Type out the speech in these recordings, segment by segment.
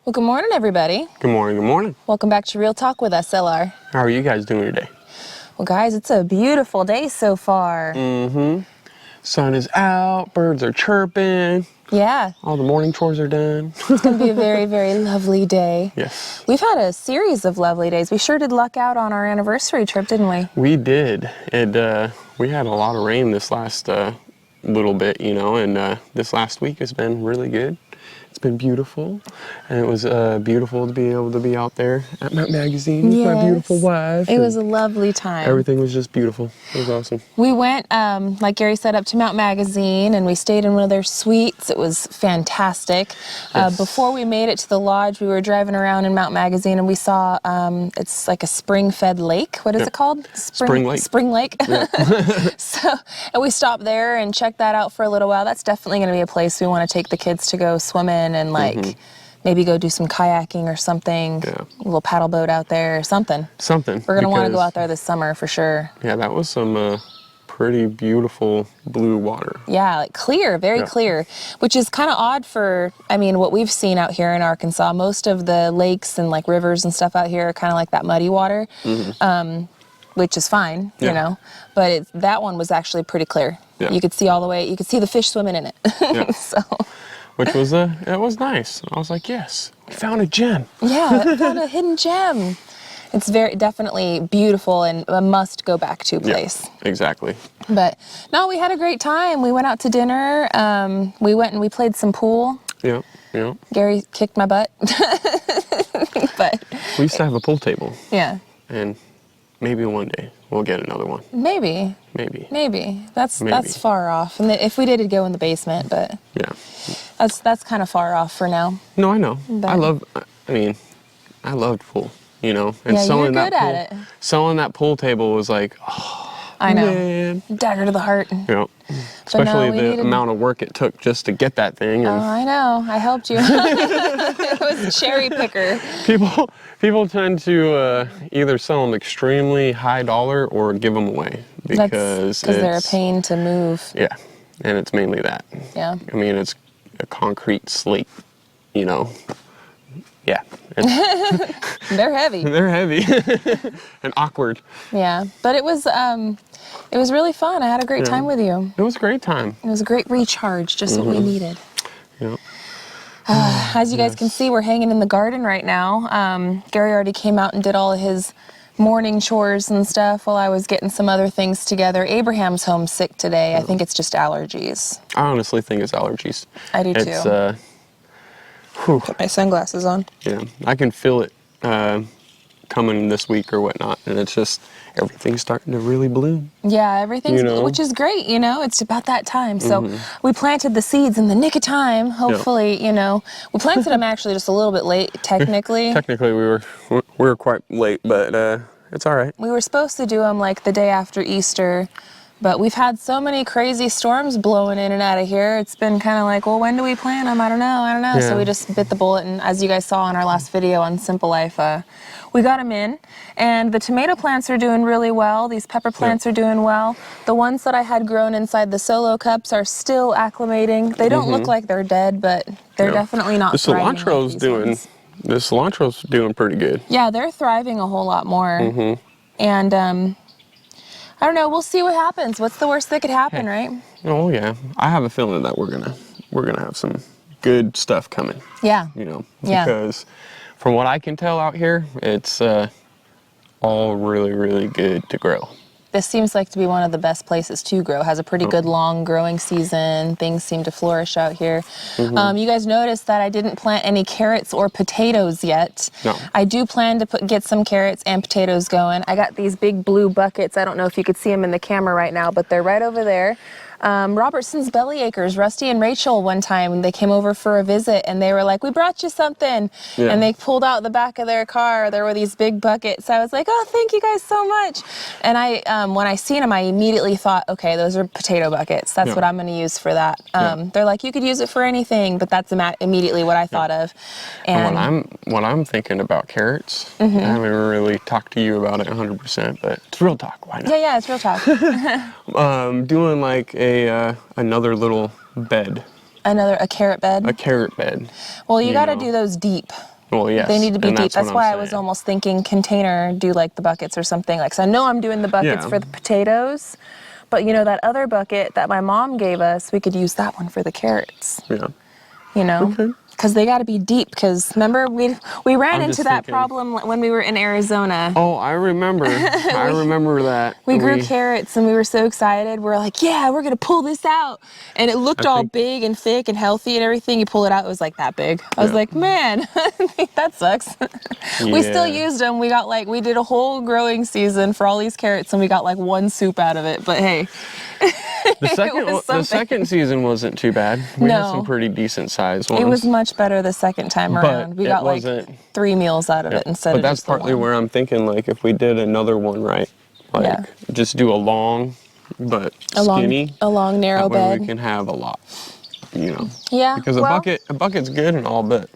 Well, good morning, everybody. Good morning, good morning. Welcome back to Real Talk with SLR. How are you guys doing today? Well, guys, it's a beautiful day so far. Sun is out, birds are chirping. Yeah. All the morning chores are done. It's going to be a very, very lovely day. Yes. We've had a series of lovely days. We sure did luck out on our anniversary trip, didn't we? We did. We had a lot of rain this last little bit, and this last week has been really good. It's been beautiful, and it was beautiful to be able to be out there at Mount Magazine with my beautiful wife. It was a lovely time. Everything was just beautiful. It was awesome. We went, like Gary said, up to Mount Magazine, and we stayed in one of their suites. It was fantastic. Yes. Before we made it to the lodge, we were driving around in Mount Magazine, and we saw, it's like a spring-fed lake. What is it called? Spring Lake. Spring Lake. Yeah. And we stopped there and checked that out for a little while. That's definitely going to be a place we want to take the kids to go swimming and maybe go do some kayaking or something. Yeah. A little paddle boat out there or something. Something. We're going to want to go out there this summer for sure. Yeah, that was some pretty beautiful blue water. Yeah, like clear, very clear, which is kind of odd for, what we've seen out here in Arkansas. Most of the lakes and like rivers and stuff out here are kind of like that muddy water, which is fine, you know, but that one was actually pretty clear. Yeah. You could see all the way, you could see the fish swimming in it. Yeah. Which was, it was nice. I was like, yes, we found a gem. Yeah, we found a hidden gem. It's definitely beautiful and a must go back to place. Yeah, exactly. But no, we had a great time. We went out to dinner. We went and we played some pool. Yeah, yeah. Gary kicked my butt. But we used to have a pool table. Yeah. And maybe one day we'll get another one. Maybe. That's far off. And if we did, it'd go in the basement, but yeah, that's kind of far off for now. No, I know. But I loved pool, and yeah, selling you're good that pool, at it. selling that pool table was like, oh, I know. man. Dagger to the heart. Yeah. Especially the amount of work it took just to get that thing. Oh, I know. I helped you. It was a cherry picker. People tend to either sell them extremely high dollar or give them away because they're a pain to move. Yeah, and it's mainly that. Yeah. It's a concrete slate, Yeah. They're heavy. They're heavy and awkward. Yeah, but it was really fun. I had a great time with you. It was a great time. It was a great recharge, just what we needed. Yeah. As you guys can see, we're hanging in the garden right now. Gary already came out and did all of his morning chores and stuff while I was getting some other things together. Abraham's homesick today. I think it's just allergies. I honestly think it's allergies. I do too. Put my sunglasses on. Yeah, I can feel it coming this week or whatnot, and it's just everything's starting to really bloom. Yeah, everything's, which is great, It's about that time. So we planted the seeds in the nick of time, hopefully, We planted them actually just a little bit late, technically. Technically, we were quite late, but it's all right. We were supposed to do them like the day after Easter, but we've had so many crazy storms blowing in and out of here. It's been kind of like, well, when do we plant them? I don't know. Yeah. So we just bit the bullet, and as you guys saw in our last video on Simple Life, we got them in, and the tomato plants are doing really well. These pepper plants are doing well. The ones that I had grown inside the solo cups are still acclimating. They don't look like they're dead, but they're definitely not thriving. The cilantro's doing pretty good. Yeah, they're thriving a whole lot more. And I don't know. We'll see what happens. What's the worst that could happen, right? Oh yeah, I have a feeling that we're gonna have some good stuff coming. Yeah. Because from what I can tell out here, it's all really, really good to grow. This seems like to be one of the best places to grow. Has a pretty good long growing season. Things seem to flourish out here. You guys noticed that I didn't plant any carrots or potatoes yet. No. I do plan to get some carrots and potatoes going. I got these big blue buckets. I don't know if you could see them in the camera right now, but they're right over there. Robertson's Belly Acres, Rusty and Rachel, one time they came over for a visit and they were like, we brought you something. Yeah. And they pulled out the back of their car. There were these big buckets. I was like, oh, thank you guys so much. And when I seen them, I immediately thought, okay, those are potato buckets. That's what I'm going to use for that. They're like, you could use it for anything, but that's immediately what I thought of. And what I'm thinking about carrots, I haven't really talked to you about it 100%, but it's real talk. Why not? Yeah, it's real talk. Doing like another little bed A carrot bed? A carrot bed. Well, you got to do those deep. Well, yes. They need to be and deep. That's why I was saying. almost thinking container, do like the buckets or something. Like, so I know I'm doing the buckets for the potatoes, but you know, that other bucket that my mom gave us, we could use that one for the carrots. Yeah. You know? Okay. Because they got to be deep. Because remember, we ran I'm into just that thinking. problem when we were in Arizona. Oh, I remember. I remember that. We grew carrots and we were so excited. We're like, yeah, we're going to pull this out. And it looked all big and thick and healthy and everything. You pull it out, it was like that big. I was like, man, that sucks. We still used them. We did a whole growing season for all these carrots and we got like one soup out of it. But hey. The second season wasn't too bad. We had some pretty decent sized ones. It was much better the second time around. We got like 3 meals out of it instead of just the one. But that's partly where I'm thinking, like, if we did another one right, like, just do a long but skinny. A long, narrow bed. We can have a lot, you know. Yeah. Because a bucket's good and all, but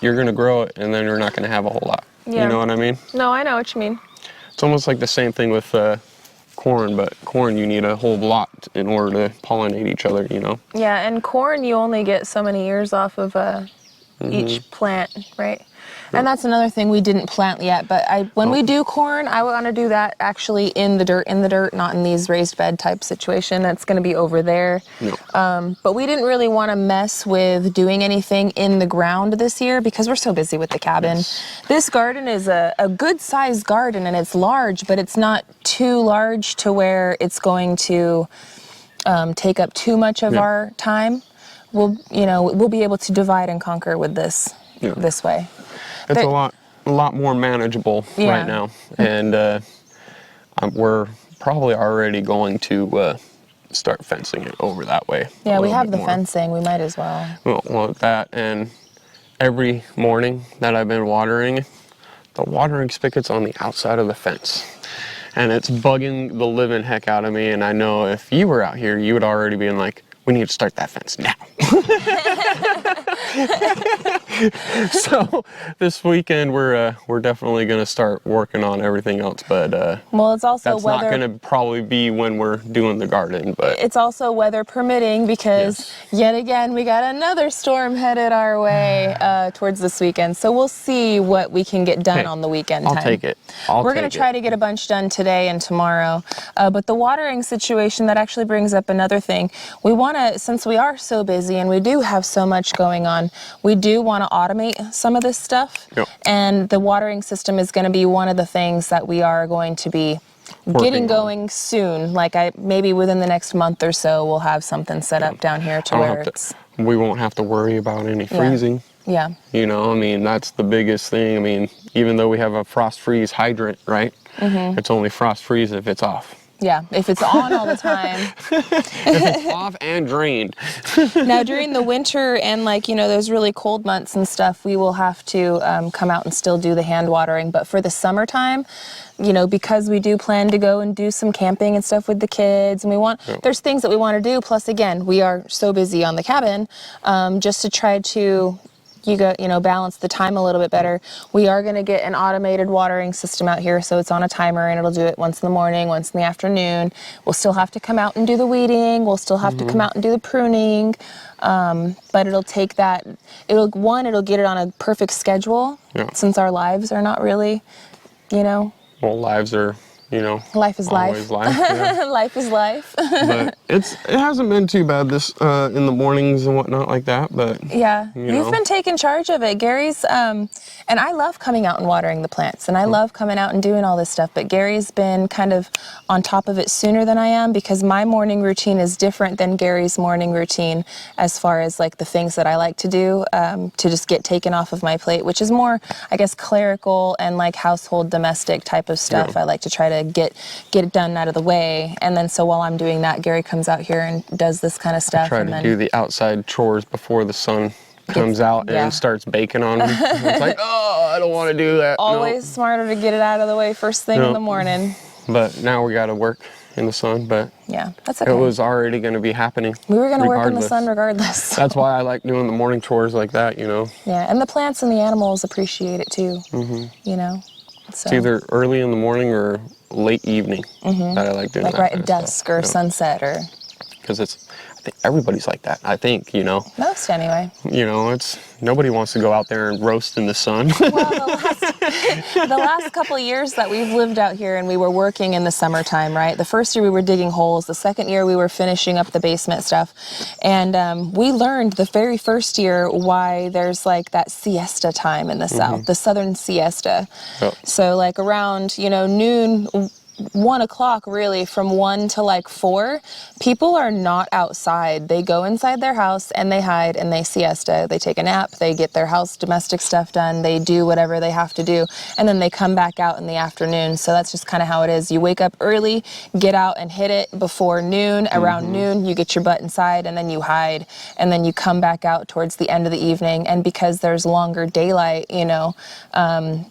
you're going to grow it and then you're not going to have a whole lot. Yeah. You know what I mean? No, I know what you mean. It's almost like the same thing with corn, but corn you need a whole lot in order to pollinate each other, you know? Yeah, and corn you only get so many ears off of each plant, right? And that's another thing we didn't plant yet, but when we do corn, I want to do that actually in the dirt, not in these raised bed type situation. That's going to be over there. No. But we didn't really want to mess with doing anything in the ground this year because we're so busy with the cabin. Yes. This garden is a good sized garden and it's large, but it's not too large to where it's going to take up too much of our time. We'll be able to divide and conquer with this way. It's a lot more manageable right now, and we're probably already going to start fencing it over that way. Yeah, we have the fencing. We might as well. Well, that, and every morning that I've been watering, the watering spigot's on the outside of the fence. And it's bugging the living heck out of me, and I know if you were out here, you would already be like, we need to start that fence now. So this weekend we're definitely going to start working on everything else, but well, it's also that's not going to probably be when we're doing the garden, but it's also weather permitting because yet again we got another storm headed our way towards this weekend. So we'll see what we can get done on the weekend time. I'll take it. We're going to try to get a bunch done today and tomorrow. But the watering situation, that actually brings up another thing. We want to, since we are so busy and we do have so much going on, we do want to automate some of this stuff. Yep. And the watering system is going to be one of the things that we are going to be getting going soon. Like maybe within the next month or so, we'll have something set up down here to where we won't have to worry about any freezing. Yeah. You know, I mean, that's the biggest thing. I mean, even though we have a frost freeze hydrant, right? Mm-hmm. It's only frost freeze if it's off. Yeah, if it's on all the time. If it's off and drained. Now, during the winter and those really cold months and stuff, we will have to come out and still do the hand watering. But for the summertime, because we do plan to go and do some camping and stuff with the kids, and there's things that we want to do. Plus, again, we are so busy on the cabin, just to try to balance the time a little bit better. We are going to get an automated watering system out here, so it's on a timer and it'll do it once in the morning, once in the afternoon. We'll still have to come out and do the weeding. We'll still have to come out and do the pruning. But it'll take that, it'll get it on a perfect schedule, since our lives are not really, Well, lives are, life is always life. Yeah. Life is life. But it hasn't been too bad this in the mornings and whatnot like that. But you've been taking charge of it. Gary's and I love coming out and watering the plants, and I love coming out and doing all this stuff. But Gary's been kind of on top of it sooner than I am, because my morning routine is different than Gary's morning routine as far as the things that I like to do to just get taken off of my plate, which is more, I guess, clerical and household domestic type of stuff. Yeah. I like to try to get it done out of the way, and then so while I'm doing that, Gary comes out here and does this kind of stuff. I try to do the outside chores before the sun comes out and starts baking on them. It's like, oh, I don't want to do that. Always smarter to get it out of the way first thing in the morning. But now we got to work in the sun, but that's okay. It was already going to be happening. We were going to work in the sun regardless. That's why I like doing the morning chores like that, Yeah, and the plants and the animals appreciate it too, So. It's either early in the morning or late evening that I like doing that right at dusk or sunset or... Because I everybody's like that, I think, you know. Most anyway. You know, nobody wants to go out there and roast in the sun. Well, the last couple of years that we've lived out here and we were working in the summertime, right? The first year we were digging holes. The second year we were finishing up the basement stuff. And we learned the very first year why there's like that siesta time in the south, the southern siesta. Yep. So like around, you know, noon, 1 o'clock really, from 1 to like 4, people are not outside. They go inside their house and they hide and they siesta. They take a nap, they get their house domestic stuff done, they do whatever they have to do, and then they come back out in the afternoon. So that's just kind of how it is. You wake up early, get out and hit it before noon. Around noon, you get your butt inside and then you hide, and then you come back out towards the end of the evening. And because there's longer daylight, you know,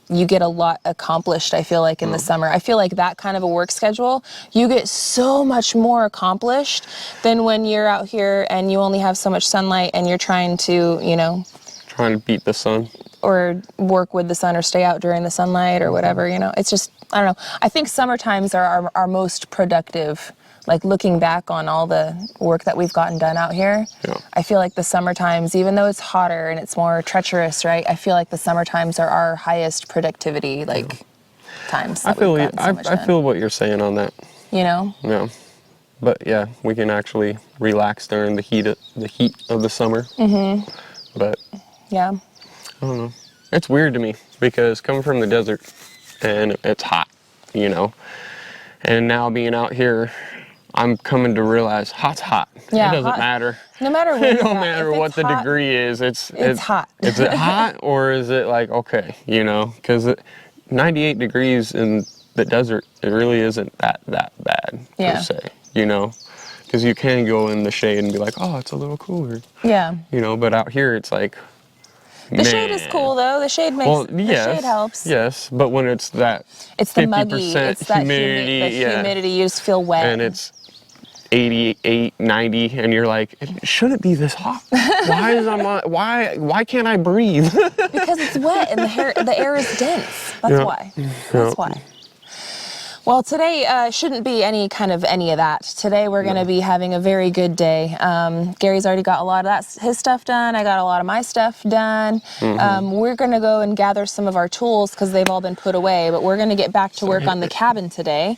you get a lot accomplished, I feel like, in the summer. I feel like that kind of a work schedule, you get so much more accomplished than when you're out here and you only have so much sunlight and you're trying to, you know, Trying to beat the sun. or work with the sun or stay out during the sunlight or whatever, you know. It's just, I don't know. I think summer times are our most productive. Like looking back on all the work that we've gotten done out here, Yeah. I feel like the summer times, even though it's hotter and it's more treacherous, right? I feel like the summer times are our highest productivity, like, times. I That we've feel gotten so much I done. feel what you're saying on that. You know? Yeah. But yeah, we can actually relax during the heat of the summer. But Yeah. I don't know. It's weird to me because coming from the desert and it's hot, you know. And now being out here, I'm coming to realize hot's hot. Yeah, It doesn't hot. matter. No matter where It you're don't at, matter if what it's the hot, degree is. It's hot. Is it hot or is it like, okay, you know? Because 98 degrees in the desert, it really isn't that bad, Yeah. per se, you know? Because you can go in the shade and be like, oh, it's a little cooler, Yeah. you know? But out here, it's like, The shade is cool though. The shade makes, Well, the yes, shade helps. yes, but when it's that It's the 50% muggy, it's that humidity, the yeah, humidity, you just feel wet. and it's 88, 90, and you're like, it shouldn't be this hot. Why can't I breathe? Because it's wet and the air is dense. That's Yeah. why. That's why. Well, today shouldn't be any of that. Today we're going to be having a very good day. Gary's already got a lot of his stuff done. I got a lot of my stuff done. We're going to go and gather some of our tools because they've all been put away, but we're going to get back to work on the cabin today.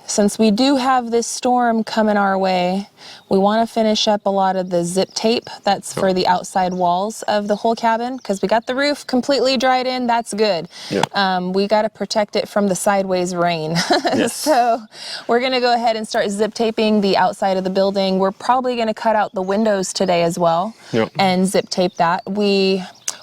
Since we do have this storm coming our way, we want to finish up a lot of the zip tape that's for the outside walls of the whole cabin because we got the roof completely dried in. That's good. Yeah. We got to protect it from the sideways rain. Yes. So we're going to go ahead and start zip taping the outside of the building. We're probably going to cut out the windows today as well and zip tape that.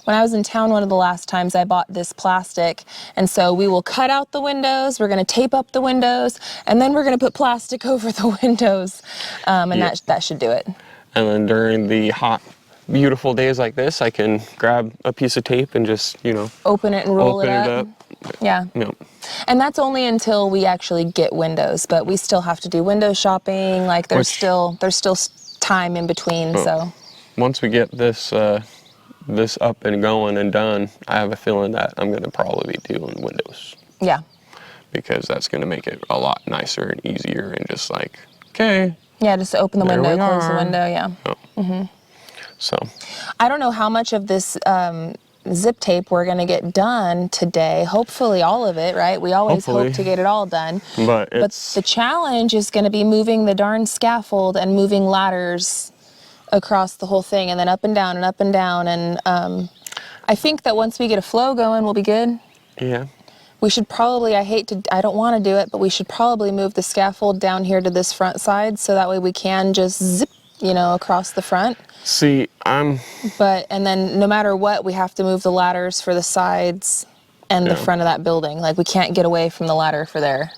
When I was in town one of the last times, I bought this plastic, and so we will cut out the windows, we're going to tape up the windows, and then we're going to put plastic over the windows, and that should do it. And then during the hot, beautiful days like this, I can grab a piece of tape and just, you know, Open it and roll open it it up. up. Yeah. Yep. And that's only until we actually get windows, but we still have to do window shopping. Like there's still time in between. So Once we get this this up and going and done, I have a feeling that I'm going to probably be doing windows. yeah. Because that's going to make it a lot nicer and easier and just like, okay. Yeah, just open the There window, we close the are. window, yeah. Oh. So, I don't know how much of this zip tape we're going to get done today. Hopefully all of it, right? We always Hopefully. hope to get it all done. but But it's, the challenge is going to be moving the darn scaffold and moving ladders across the whole thing and then up and down and up and down. And I think that once we get a flow going, we'll be good. yeah. We should probably, I don't want to do it, but we should probably move the scaffold down here to this front side so that way we can just zip, you know, across the front. See, And then no matter what, we have to move the ladders for the sides and the front of that building. Like we can't get away from the ladder for there.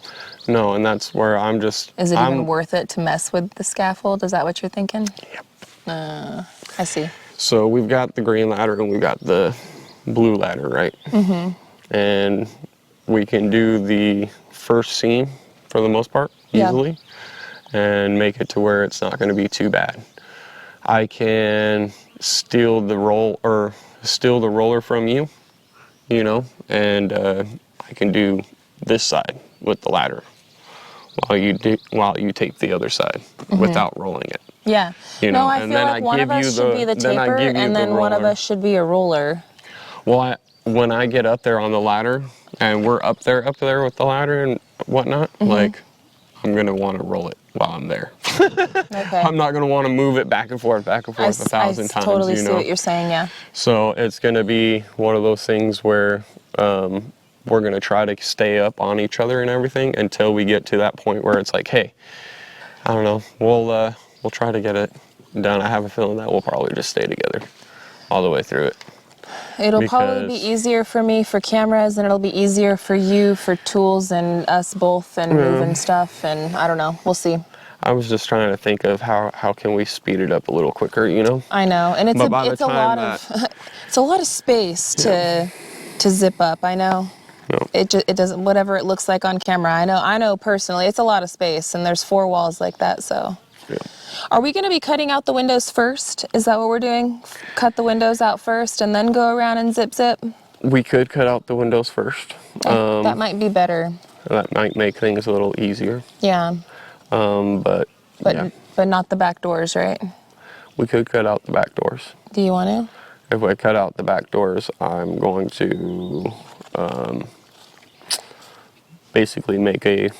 no, and that's where I'm just. Is it even worth it to mess with the scaffold? Is that what you're thinking? Yep. I see. So we've got the green ladder and we've got the blue ladder, right? Mm-hmm. And we can do the first seam for the most part easily and make it to where it's not going to be too bad. I can steal the roller from you, you know, and I can do this side with the ladder while you tape the other side without rolling it. Yeah. You No, know, I and feel then like one of us should be the then I taper, give you and the then one of roller. us should be a roller. Well, when I get up there on the ladder, and we're up there with the ladder and whatnot, like, I'm gonna want to roll it while I'm there. Okay. I'm not gonna want to move it back and forth I 1,000 times. totally you see know? what you're saying, yeah. So it's gonna be one of those things where we're gonna try to stay up on each other and everything until we get to that point where it's like, hey, I don't know, we'll try to get it done. I have a feeling that we'll probably just stay together all the way through it. It'll probably be easier for me for cameras, and it'll be easier for you for tools and us both and moving stuff, and I don't know. We'll see. I was just trying to think of how can we speed it up a little quicker, you know? I know, and it's But by the it's a time lot of it's a lot of space to zip up. I know. No. It doesn't, whatever it looks like on camera. I know personally it's a lot of space, and there's 4 walls like that, so. Yeah. Are we going to be cutting out the windows first? Is that what we're doing? Cut the windows out first and then go around and zip? We could cut out the windows first. That might be better. That might make things a little easier. Yeah. But yeah, But not the back doors, right? we could cut out the back doors. Do you want to? If we cut out the back doors, I'm going to basically make a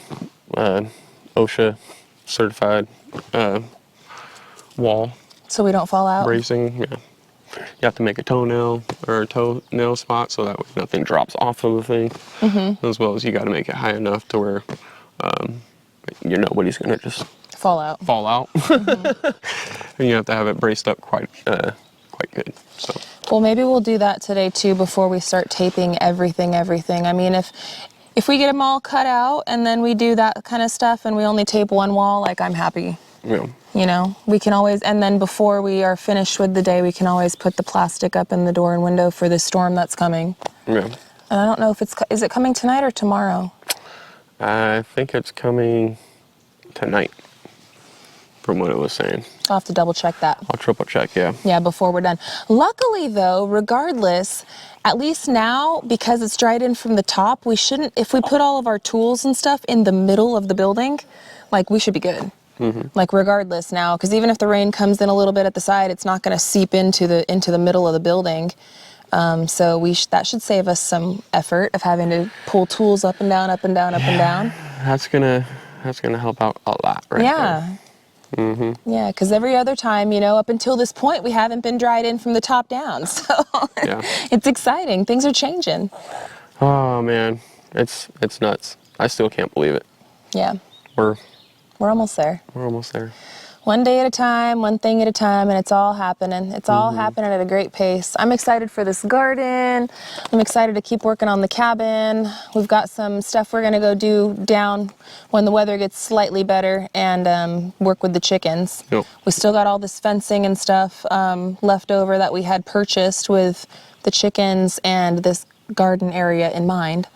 OSHA certified wall So we don't fall out? bracing. Yeah. You have to make a toenail or a toenail spot so that way nothing drops off of the thing. As well as you got to make it high enough to where nobody's gonna just Fall out. And you have to have it braced up quite good. So. Well, maybe we'll do that today too before we start taping everything. I mean, if we get them all cut out and then we do that kind of stuff and we only tape one wall, like, I'm happy. Yeah. You know, we can always, and then before we are finished with the day, we can always put the plastic up in the door and window for the storm that's coming. Yeah. And I don't know if is it coming tonight or tomorrow? I think it's coming tonight, from what it was saying. I'll have to double check that. I'll triple check, yeah. Yeah, before we're done. Luckily though, regardless, at least now, because it's dried in from the top, we shouldn't, if we put all of our tools and stuff in the middle of the building, like, we should be good. Like, regardless now, because even if the rain comes in a little bit at the side, it's not going to seep into the middle of the building. So that should save us some effort of having to pull tools up and down, up and down, up and down. That's gonna help out a lot, right? Yeah. Yeah, because every other time, up until this point, we haven't been dried in from the top down. So Yeah. It's exciting. Things are changing. Oh man, it's nuts. I still can't believe it. Yeah. We're almost there. We're almost there. One day at a time, one thing at a time, and it's all happening. It's all happening at a great pace. I'm excited for this garden. I'm excited to keep working on the cabin. We've got some stuff we're gonna go do down when the weather gets slightly better and work with the chickens. Yep. We still got all this fencing and stuff left over that we had purchased with the chickens and this garden area in mind.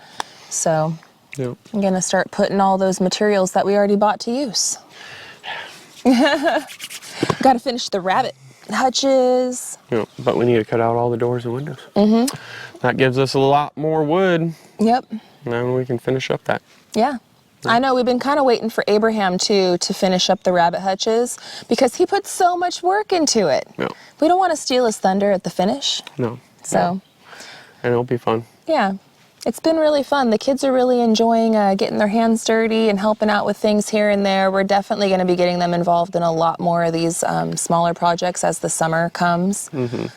So Yep. I'm gonna start putting all those materials that we already bought to use. Got to finish the rabbit hutches. Yep. But we need to cut out all the doors and windows. That gives us a lot more wood. Yep. And then we can finish up that. Yeah. I know, we've been kind of waiting for Abraham too to finish up the rabbit hutches because he put so much work into it. Yep. We don't want to steal his thunder at the finish. No. So. And it'll be fun. Yeah. It's been really fun. The kids are really enjoying getting their hands dirty and helping out with things here and there. We're definitely going to be getting them involved in a lot more of these smaller projects as the summer comes.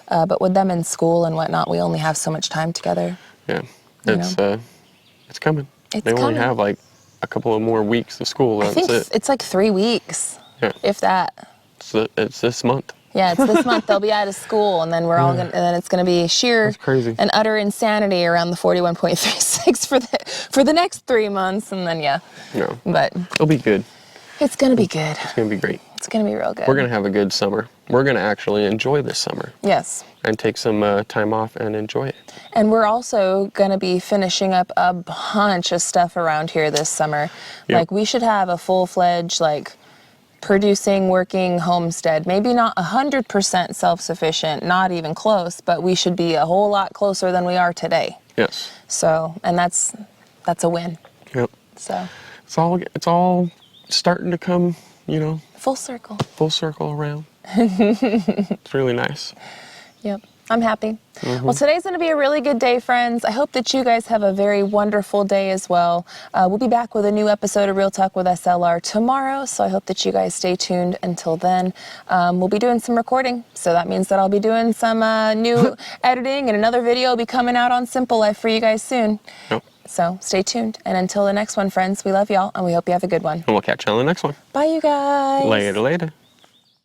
But with them in school and whatnot, we only have so much time together. Yeah. It's coming. It's they only coming. have like a couple of more weeks of school. I That's think it. it's like 3 weeks, Yeah. if that. It's this month. Yeah, it's this month. They'll be out of school, and then and then it's going to be sheer That's crazy. and utter insanity around the 41.36 for the next 3 months, and then No. But It'll be good. it's going to be good. It's going to be great. It's going to be real good. We're going to have a good summer. We're going to actually enjoy this summer Yes. and take some time off and enjoy it. And we're also going to be finishing up a bunch of stuff around here this summer. Yep. Like, we should have a full-fledged, producing, working homestead. Maybe not 100% self-sufficient, not even close, but we should be a whole lot closer than we are today. Yes. So, and that's a win. Yep. So, It's all starting to come, Full circle. Full circle around. It's really nice. Yep. I'm happy. Well, today's going to be a really good day, friends. I hope that you guys have a very wonderful day as well. We'll be back with a new episode of Real Talk with SLR tomorrow, so I hope that you guys stay tuned until then. We'll be doing some recording, so that means that I'll be doing some new editing, and another video will be coming out on Simple Life for you guys soon. Yep. So stay tuned. And until the next one, friends, we love y'all, and we hope you have a good one. And we'll catch you on the next one. Bye, you guys. Later, later.